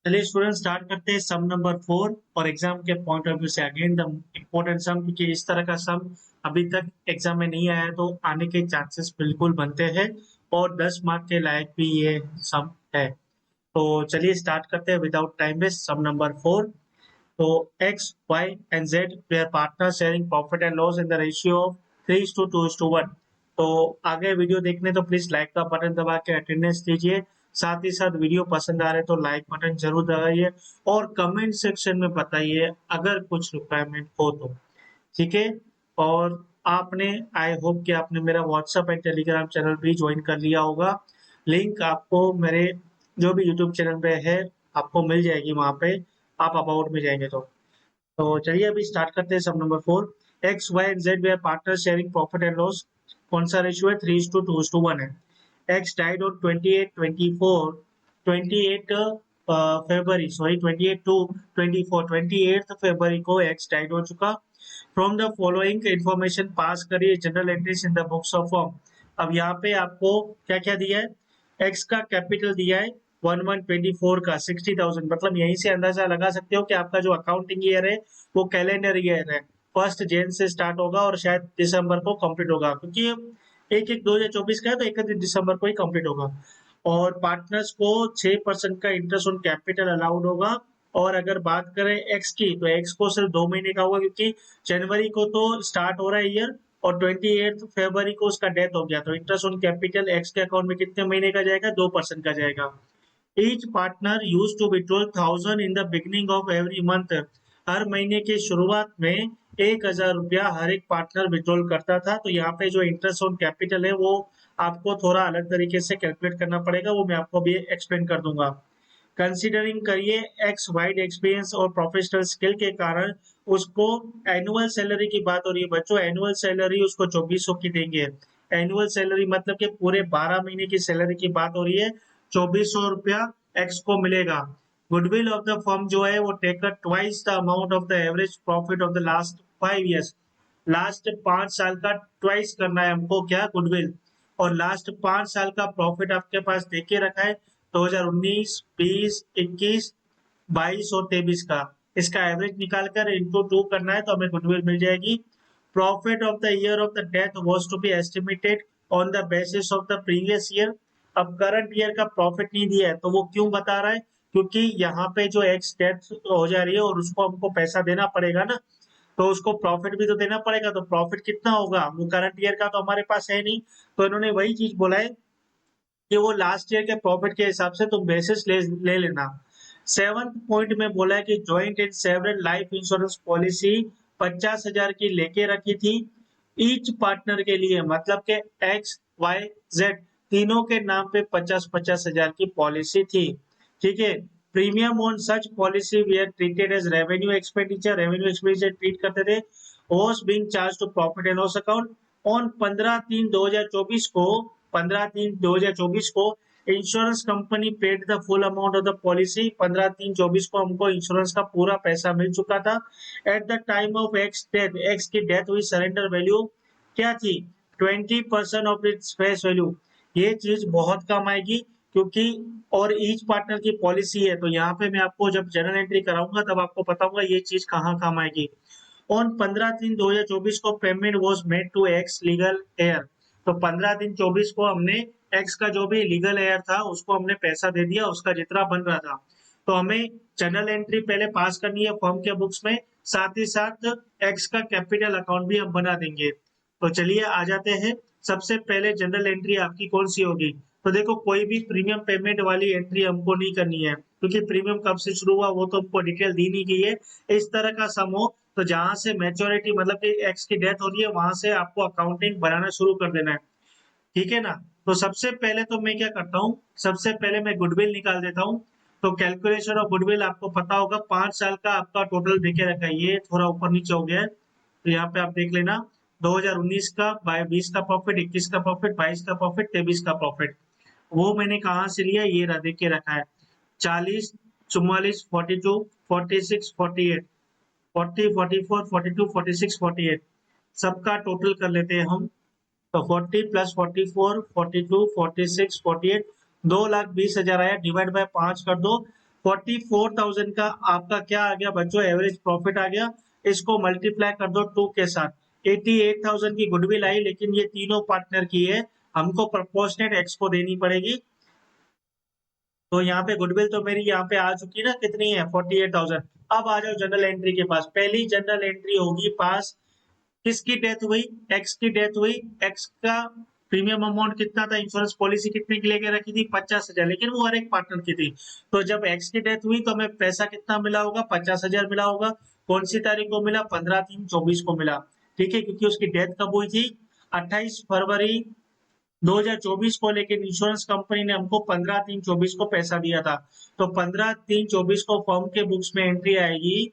चलिए student start करते हैं सम नंबर 4 और एग्जाम के पॉइंट ऑफ व्यू से अगेन द इम्पोर्टेंट सम, क्योंकि इस तरह का सम अभी तक एग्जाम में नहीं आया तो आने के चांसेस बिल्कुल बनते हैं और 10 मार्क के लायक भी ये सम है। तो चलिए स्टार्ट करते हैं without time waste. Sum number 4। तो X Y and Z were partner sharing profit and loss in the ratio of 3:2:1। तो आगे वीडियो देखने तो प्लीज लाइक का बटन दबा के अटेंडेंस दीजिए। साथ ही साथ वीडियो पसंद आ रहे तो लाइक बटन जरूर दबाइए और कमेंट सेक्शन में बताइए अगर कुछ रिक्वायरमेंट हो तो। ठीक है। और आपने आई होप कि आपने मेरा व्हाट्सएप एंड टेलीग्राम चैनल भी ज्वाइन कर लिया होगा। लिंक आपको मेरे जो भी यूट्यूब चैनल पे है आपको मिल जाएगी वहां पे, आप अबाउट में जाएंगे तो चलिए अभी स्टार्ट करते हैं। Sub number 4। X Y and Z were are partner sharing profit and loss. कौन सा रेशियो है? 3:2:1 है। X died on 28 February, sorry 28 फरवरी को एक्स डाइड हो चुका। From the following information pass करिए general entries in the books of firm. अब यहाँ पे आपको क्या क्या दिया है? एक्स का कैपिटल दिया है 1124 का 60,000, मतलब यहीं से अंदाजा लगा सकते हो कि आपका जो अकाउंटिंग ईयर है वो कैलेंडर ईयर है। 1 जन से स्टार्ट होगा और शायद दिसंबर को कंप्लीट होगा, क्योंकि 1/1/2024 का है तो 31 दिसंबर को ही कंप्लीट होगा। और पार्टनर्स को 6% का इंटरेस्ट ऑन कैपिटल अलाउड होगा। और अगर बात करें एक्स की तो एक्स को सिर्फ 2 महीने का होगा, क्योंकि जनवरी को तो स्टार्ट हो रहा है ईयर और 28 फरवरी को उसका डेथ हो गया, तो इंटरेस्ट ऑन कैपिटल एक्स के अकाउंट में कितने महीने का जाएगा? 2% का जाएगा। Each partner use to withdraw 1000 in the beginning of every month. हर महीने की शुरुआत में 1000 रुपया हर एक पार्टनर विड्रॉल करता था। तो यहाँ पे जो इंटरेस्ट ऑन कैपिटल है वो आपको थोड़ा अलग तरीके से कैलकुलेट करना पड़ेगा, वो मैं आपको भी एक्सप्लेन कर दूंगा। कंसीडरिंग करिए एक्स वाइड एक्सपीरियंस और प्रोफेशनल स्किल के कारण उसको एनुअल सैलरी की बात हो रही है बच्चों। एनुअल सैलरी उसको 2400 की देंगे। एनुअल सैलरी मतलब कि पूरे 12 महीने की सैलरी की बात हो रही है। 2400 रुपया एक्स को मिलेगा। गुडविल ऑफ द फर्म जो है वो taker twice the amount of the average profit of the last 5 years. Last 5 साल का ट्वाइस करना है हमको, क्या? गुडविल। और लास्ट 5 साल का प्रॉफिट आपके पास देके रखा है 2019, 20, 21, 22 और 23 का। इसका एवरेज निकाल कर इंटू 2 करना है तो हमें गुडविल मिल जाएगी। Profit of the year of the death was to be estimated on the basis of the previous year. अब करंट ईयर का प्रॉफिट नहीं दिया है तो वो क्यों बता रहा है? क्योंकि यहाँ पे जो एक्स डेथ हो जा रही है और उसको हमको पैसा देना पड़ेगा ना, तो उसको प्रॉफिट भी तो देना पड़ेगा। तो प्रॉफिट कितना होगा? वो करंट ईयर का तो हमारे पास है नहीं, तो इन्होंने वही चीज बोला है कि वो लास्ट ईयर के प्रॉफिट के हिसाब से तुम बेसिस ले लेना। सेवंथ पॉइंट में बोला है कि joint and several life insurance policy 50,000 की लेके रखी थी ईच पार्टनर के लिए, मतलब के एक्स वाई जेड तीनों के नाम पे 50,000 की पॉलिसी थी। ठीक है। Premium on such policy we are treated as revenue expenditure treat करते थे। Was being charge to profit and loss account. On 15/3/2024 को 15/3/2024 को insurance company paid the full amount of the policy. 15/3/24 को हमको इंश्योरेंस का पूरा पैसा मिल चुका था। At the time of x death, x की डेथ हुई, सरेंडर वैल्यू क्या थी? 20% ऑफ इट्स फेस वैल्यू। ये चीज बहुत कम आएगी, क्योंकि और ईच पार्टनर की पॉलिसी है, तो यहाँ पे मैं आपको जब जनरल एंट्री कराऊंगा तब आपको बताऊंगा ये चीज कहाँ काम आएगी। ऑन 15/3/2024 को payment was made to X legal heir. तो 15/3/24 को हमने एक्स का जो भी लीगल एयर था उसको हमने पैसा दे दिया, उसका जितना बन रहा था। तो हमें जनरल एंट्री पहले पास करनी है फर्म के बुक्स में, साथ ही साथ एक्स का कैपिटल अकाउंट भी हम बना देंगे। तो चलिए आ जाते हैं। सबसे पहले जनरल एंट्री आपकी कौन सी होगी? तो देखो, कोई भी प्रीमियम पेमेंट वाली एंट्री हमको नहीं करनी है, क्योंकि प्रीमियम कब से शुरू हुआ वो तो हमको डिटेल दी नहीं गई है। इस तरह का सम हो तो जहां से मैच्योरिटी मतलब कि एक्स की डेथ हो रही है वहां से आपको अकाउंटिंग बनाना शुरू कर देना है। ठीक है ना? तो सबसे पहले तो मैं क्या करता हूँ, सबसे पहले मैं गुडविल निकाल देता हूँ। तो कैलकुलेशन ऑफ गुडविल आपको पता होगा, 5 साल का आपका टोटल देके रखा है, ये थोड़ा ऊपर नीचे हो गया है तो यहाँ पे आप देख लेना। 2019 का 20 का प्रॉफिट, 21 का प्रॉफिट, 22 का प्रॉफिट, 23 का प्रॉफिट, वो मैंने कहाँ से लिया ये रहा, देख के रखा है। 40, 44, 42, 46, 48, 40, 44, 42, 46, 48 सबका टोटल कर लेते हैं हम। तो 40 प्लस 44, 42, 46, 48, 2,20,000 आया, डिवाइड बाय 5 कर दो। 44,000 का आपका क्या आ गया बच्चों, एवरेज प्रॉफिट आ गया। इसको मल्टीप्लाई कर दो 2 के साथ। 88,000 की गुडविल आई, लेकिन ये तीनों पार्टनर की है, हमको प्रोपोर्शनेट एक्स को देनी पड़ेगी। तो यहाँ पे गुडविल तो मेरी यहाँ पे आ चुकी है ना, कितनी है 48,000। अब आ जाओ जनरल एंट्री के पास। पहली जनरल एंट्री होगी पास, किसकी डेथ हुई, एक्स की डेथ हुई। एक्स का प्रीमियम अमाउंट कितना था, इंश्योरेंस पॉलिसी कितने की लेके रखी थी, 50,000, लेकिन वो हर एक पार्टनर की थी। तो जब एक्स की डेथ हुई तो हमें पैसा कितना मिला होगा, 50,000 मिला होगा। कौन सी तारीख को मिला, 15/3/24 को मिला। ठीक है, क्योंकि उसकी डेथ कब हुई थी, 28 फरवरी 2024 को, लेकिन इंश्योरेंस कंपनी ने हमको 15/3/24 को पैसा दिया था। तो 15/3/24 को फर्म के बुक्स में एंट्री आएगी,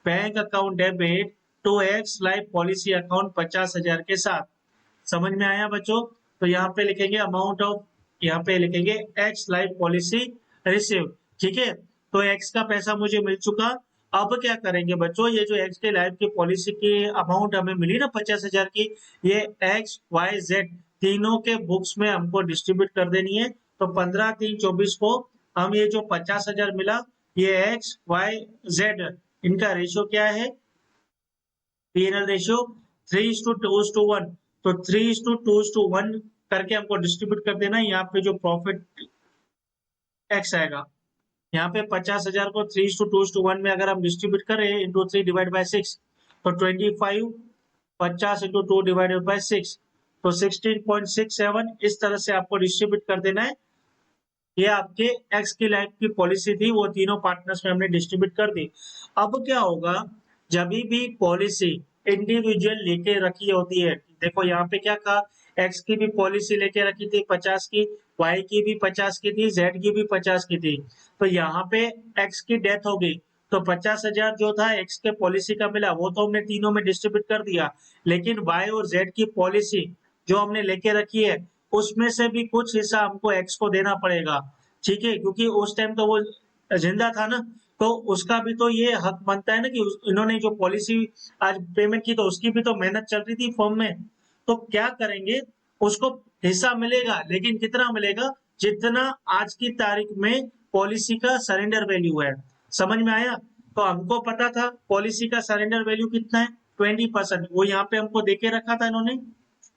bank account debit to X life policy account 50,000 के साथ। समझ में आया बच्चों? तो यहाँ पे लिखेंगे अमाउंट ऑफ, यहाँ पे लिखेंगे एक्स लाइफ पॉलिसी रिसीव। ठीक है, तो एक्स का पैसा मुझे मिल चुका। अब क्या करेंगे बच्चों, ये जो एक्स के लाइफ की पॉलिसी की अमाउंट हमें मिली ना 50,000 की, ये एक्स वाई जेड तीनों के बुक्स में हमको डिस्ट्रीब्यूट कर देनी है। तो 15/3/24 को हम ये जो 50,000 मिला, ये एक्स वाई जेड इनका रेशियो क्या है, पीएनएल रेशियो 3:2:1। तो 3:2:1 करके हमको डिस्ट्रीब्यूट कर देना। यहाँ पे जो प्रॉफिट एक्स आएगा, यहाँ पे 50,000 को 3:2:1 में अगर हम डिस्ट्रीब्यूट करें इंटू 3/6, तो 25 50 इंटू 2/6, तो 16.67 इस तरह से आपको डिस्ट्रीब्यूट कर देना है। ये आपके एक्स की लाइफ की पॉलिसी थी, वो तीनों पार्टनर्स में हमने डिस्ट्रीब्यूट कर दी। अब क्या होगा, जब भी पॉलिसी इंडिविजुअल लेके रखी होती है, देखो यहाँ पे क्या कहा, एक्स की भी पॉलिसी लेके रखी थी 50 की, वाई की भी 50 की थी, जेड की भी 50 की थी। तो यहाँ पे एक्स की डेथ हो गई, तो 50,000 जो था एक्स के पॉलिसी का मिला, वो तो हमने तीनों में डिस्ट्रीब्यूट कर दिया। लेकिन वाई और जेड की पॉलिसी जो हमने लेके रखी है, उसमें से भी कुछ हिस्सा हमको एक्स को देना पड़ेगा। ठीक है, क्योंकि उस टाइम तो वो जिंदा था ना, तो उसका भी तो ये हक बनता है ना कि इन्होंने जो पॉलिसी आज पेमेंट की, तो उसकी भी तो मेहनत चल रही थी फॉर्म में। तो क्या करेंगे, उसको हिस्सा मिलेगा, लेकिन कितना मिलेगा, जितना आज की तारीख में पॉलिसी का सरेंडर वैल्यू है। समझ में आया? तो हमको पता था पॉलिसी का सरेंडर वैल्यू कितना है, 20%। वो यहाँ पे हमको देके रखा था इन्होंने,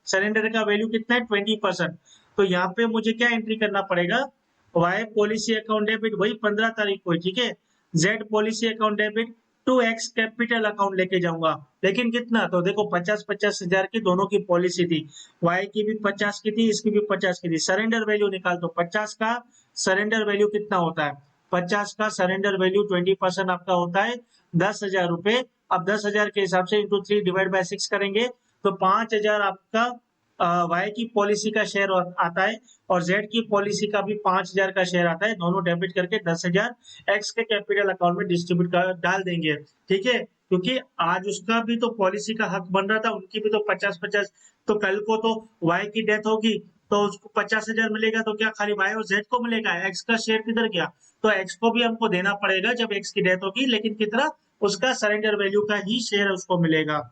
सरेंडर का वैल्यू कितना है, 20%। तो यहाँ पे मुझे क्या एंट्री करना पड़ेगा, वाई पॉलिसी अकाउंट डेबिट वही 15 तारीख को, ठीक है। Z policy account debit to X capital account लेके जाऊंगा, लेकिन कितना, तो देखो 50,000 की दोनों की पॉलिसी थी, वाई की भी 50 की थी, इसकी भी 50 की थी। सरेंडर वैल्यू निकाल दो, 50 का सरेंडर वैल्यू कितना होता है, 50 का सरेंडर वैल्यू 20% आपका होता है 10,000 रुपए। अब 10,000 के हिसाब से इंटू 3/6 करेंगे, तो 5,000 आपका वाई की पॉलिसी का शेयर आता है, और जेड की पॉलिसी का भी 5,000 का शेयर आता है। दोनों डेबिट करके 10,000 एक्स के कैपिटल अकाउंट में डिस्ट्रीब्यूट कर डाल देंगे। ठीक है, क्योंकि आज उसका भी तो पॉलिसी का हक बन रहा था, उनकी भी तो 50-50। तो कल को तो वाई की डेथ होगी, तो उसको 50,000 मिलेगा, तो क्या खाली वाई और जेड को मिलेगा, एक्स का शेयर किधर गया? तो एक्स को भी हमको देना पड़ेगा जब एक्स की डेथ होगी, लेकिन कितना, उसका सरेंडर वैल्यू का ही शेयर उसको मिलेगा।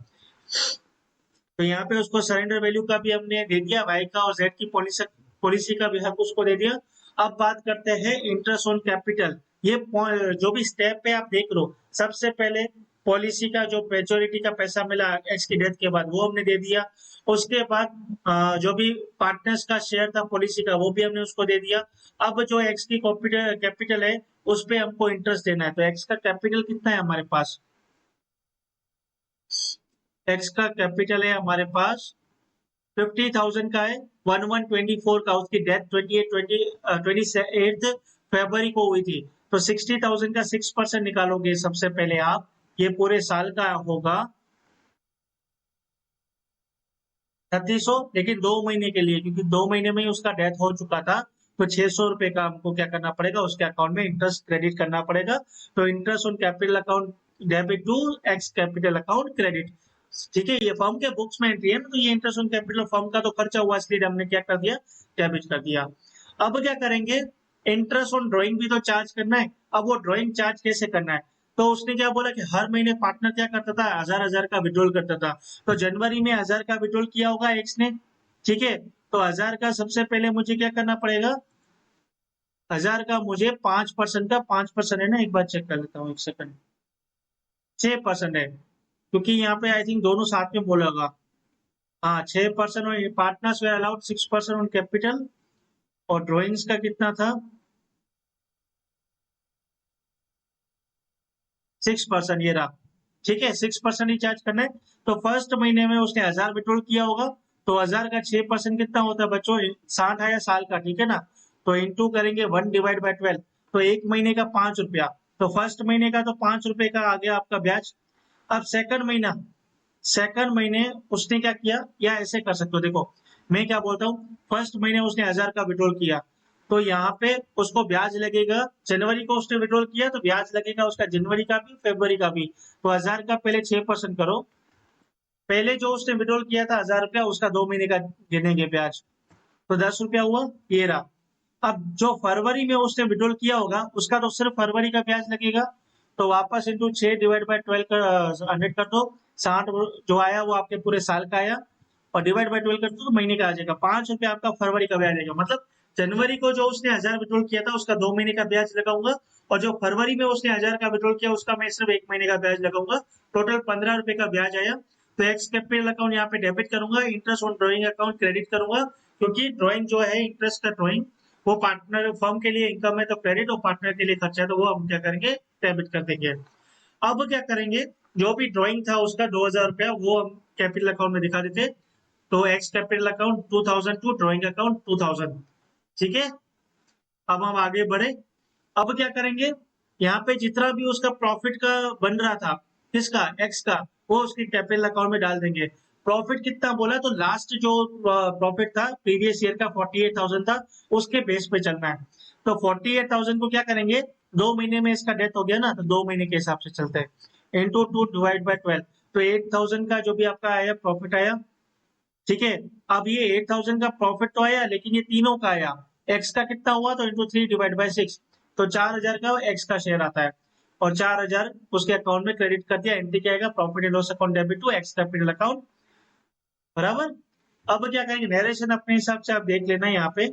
तो यहाँ पे उसको सरेंडर वैल्यू का भी हमने दे दिया, वाई का और जेड की पॉलिसी का भी हक उसको दे दिया। अब बात करते हैं इंटरेस्ट ऑन कैपिटल। ये जो भी स्टेप पे आप देख लो, सबसे पहले पॉलिसी का जो मेच्योरिटी का पैसा मिला एक्स की डेथ के बाद, वो हमने दे दिया। उसके बाद जो भी पार्टनर्स का शेयर था पॉलिसी का, वो भी हमने उसको दे दिया। अब जो एक्स की कैपिटल है, उस पे हमको इंटरेस्ट देना है। तो एक्स का कैपिटल कितना है हमारे पास, एक्स का कैपिटल है हमारे पास 50,000 का है, 1124 का। उसकी डेथ 28 को हुई थी। तो 60,000 का 6% निकालोगे सबसे पहले आप, ये पूरे साल का होगा 3,600, लेकिन 2 महीने के लिए, क्योंकि 2 महीने में ही उसका डेथ हो चुका था। तो 600 रुपए का हमको क्या करना पड़ेगा, उसके अकाउंट में इंटरेस्ट क्रेडिट करना पड़ेगा। तो interest on capital account debit to X capital account credit. ठीक है, ये फर्म के बुक्स में एंट्री है ना, तो ये इंटरेस्ट ऑन कैपिटल फर्म का तो खर्चा हुआ, इसलिए हमने क्या कर दिया, डेबिट कर दिया। अब क्या करेंगे, इंटरेस्ट ऑन ड्राइंग भी तो चार्ज करना है। अब वो ड्राइंग चार्ज कैसे करना है, तो उसने क्या बोला कि हर महीने पार्टनर क्या करता था, 1,000 का विड्रॉल करता था। तो जनवरी में 1,000 का विड्रॉल किया होगा एक्स ने, ठीक है। तो 1,000 का सबसे पहले मुझे क्या करना पड़ेगा, 1000 का मुझे 5% का 5% है ना, एक बार चेक कर लेता हूँ, एक सेकंड। 6% है, क्योंकि यहाँ पे आई थिंक दोनों साथ में बोला होगा। हाँ, 6% और partners way allowed 6% on capital. और ड्राइंग्स का कितना था? 6%, ये रहा। ठीक है, 6% ही चार्ज करना है। तो फर्स्ट महीने में उसने 1000 विड्रॉल किया होगा, तो 1000 का 6% कितना होता है बच्चों? 60 आया साल का, ठीक है ना। तो इंटू करेंगे 1/12, तो एक महीने का 5 रुपया। तो फर्स्ट महीने का तो 5 रुपए का आ गया आपका ब्याज। अब सेकंड महीने उसने क्या किया, या ऐसे कर सकते हो, देखो मैं क्या बोलता हूँ, फर्स्ट महीने उसने 1000 का विड्रॉल किया, तो यहाँ पे उसको ब्याज लगेगा। जनवरी को उसने विड्रॉल किया तो ब्याज लगेगा उसका जनवरी का भी, फरवरी का भी। तो 1000 का पहले 6% करो, पहले जो उसने विड्रॉल किया था 1000 रुपया, उसका 2 महीने का गिनेंगे ब्याज, तो 10 रुपया हुआ, ये रहा। अब जो फरवरी में उसने विड्रॉल किया होगा, उसका तो सिर्फ फरवरी का ब्याज लगेगा। तो वापस इंटू 6/12 कर 100 कर दो। 60 जो आया वो आपके पूरे साल का आया, और डिवाइड बाय 12 कर दो तो महीने का आ जाएगा। 5 रुपया आपका फरवरी का ब्याज आएगा। मतलब जनवरी को जो उसने 1000 विड्रॉल किया था उसका 2 महीने का ब्याज लगाऊंगा, और जो फरवरी में उसने 1000 का विड्रॉल किया उसका मैं सिर्फ 1 महीने का ब्याज लगाऊंगा। टोटल 15 रुपए का ब्याज आया। तो एक्स कैपिटल अकाउंट यहाँ पे डेबिट करूंगा, interest on drawing account credit करूंगा, क्योंकि ड्रॉइंग जो है इंटरेस्ट का ड्रॉइंग, वो पार्टनर फर्म के लिए इनकम है तो क्रेडिट, और पार्टनर के लिए खर्चा है तो वो हम क्या करेंगे, डेबिट कर देंगे। अब क्या करेंगे, जो भी ड्रॉइंग था उसका 2000 रुपया वो हम कैपिटल अकाउंट में दिखा देते। तो X capital account 2000 to drawing account 2000। ठीक है, अब हम आगे बढ़े। अब क्या करेंगे, यहाँ पे जितना भी उसका प्रॉफिट का बन रहा था, किसका, एक्स का, वो उसके कैपिटल अकाउंट में डाल देंगे। प्रॉफिट कितना बोला, तो लास्ट जो प्रॉफिट था प्रीवियस ईयर का 48,000 था, उसके बेस पे चलना है। तो 48,000 को क्या करेंगे, 2 महीने में इसका डेथ हो गया ना, तो 2 महीने के हिसाब से चलते हैं, इंटू 2/12। तो 8,000 का जो भी आपका आया प्रॉफिट आया, ठीक है। अब ये 8,000 का प्रॉफिट तो आया, लेकिन ये तीनों का आया, एक्स का कितना हुआ, तो इंटू 3/6। तो 4,000 का एक्स का शेयर आता है, और 4,000 उसके अकाउंट में क्रेडिट कर दिया। एंट्री क्या आएगा, profit and loss account debit to X capital account, बराबर। अब क्या करेंगे, नरेशन अपने हिसाब से आप देख लेना यहाँ पे।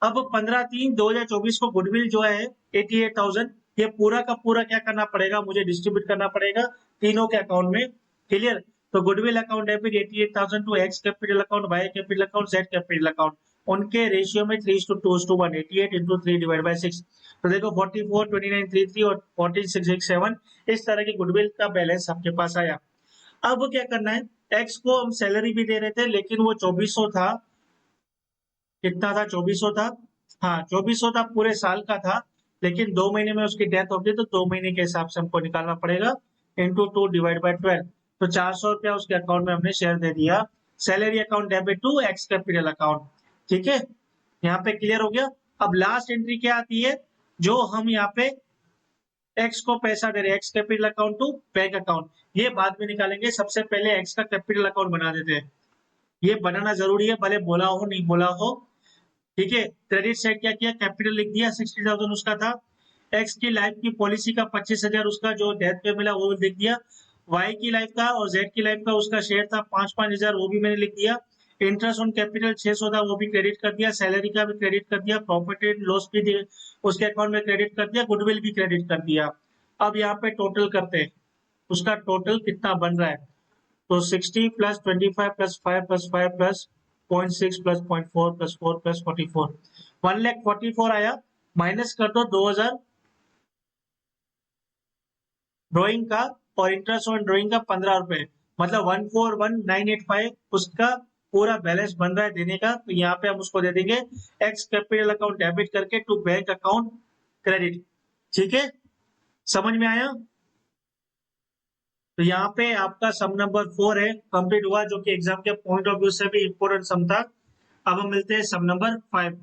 अब 15/3/2024 को गुडविल जो है 88,000, ये पूरा का पूरा क्या करना पड़ेगा, मुझे डिस्ट्रीब्यूट करना पड़ेगा तीनों के अकाउंट में। क्लियर। तो goodwill account debit 88,000 to X capital account, Y capital account, Z capital account, उनके रेशियो में 3:2:1, 88 इंटू 3/6। तो देखो 442933 और 14667 इस तरह की गुडविल का बैलेंस आपके पास आया। अब क्या करना है, एक्स को हम सैलरी भी दे रहे थे, लेकिन वो 2400 था। कितना था, 2400 था। हाँ, 2400 था, पूरे साल का था, लेकिन 2 महीने में उसकी डेथ हो गई, तो 2 महीने के हिसाब से हमको निकालना पड़ेगा, इंटू 2/12। तो 400 रुपया उसके अकाउंट में हमने शेयर दे दिया, salary account debit to X capital account. ठीक है, यहाँ पे क्लियर हो गया। अब लास्ट एंट्री क्या आती है, जो हम यहाँ पे एक्स को पैसा दे रहे हैं, X capital account to bank account, ये बाद में निकालेंगे। सबसे पहले एक्स का कैपिटल अकाउंट बना देते हैं, ये बनाना जरूरी है, भले बोला हो नहीं बोला हो। ठीक है, क्रेडिट साइड क्या किया, कैपिटल लिख दिया, 60,000 उसका था। एक्स की लाइफ की पॉलिसी का 25,000 उसका जो डेथ पे मिला वो लिख दिया। वाई की लाइफ का और जेड की लाइफ का उसका शेयर था 5,000, वो भी मैंने लिख दिया। इंटरेस्ट ऑन कैपिटल 600 था, वो भी क्रेडिट कर दिया। सैलरी का भी क्रेडिट कर दिया, प्रॉफिट एंड लॉस भी उसके अकाउंट में क्रेडिट कर दिया, गुडविल भी क्रेडिट कर दिया। अब यहाँ पे टोटल करते हैं, उसका टोटल कितना बन रहा है। तो 60 plus 25 plus 5 plus 5 plus 0.6 plus 0.4 plus 4 plus 44, 1,44,000 आया। माइनस कर दो 2,000 ड्राइंग का, और इंटरेस्ट ऑन ड्राइंग का 15 रुपए, मतलब 141,985 उसका पूरा बैलेंस बन रहा है देने का। तो यहाँ पे हम उसको दे देंगे एक्स कैपिटल अकाउंट डेबिट करके टू बैंक अकाउंट क्रेडिट। ठीक है, समझ में आया। तो यहाँ पे आपका सम नंबर 4 है, कंप्लीट हुआ, जो कि एग्जाम के पॉइंट ऑफ व्यू से भी इंपॉर्टेंट सम था। अब हम मिलते हैं सम नंबर 5।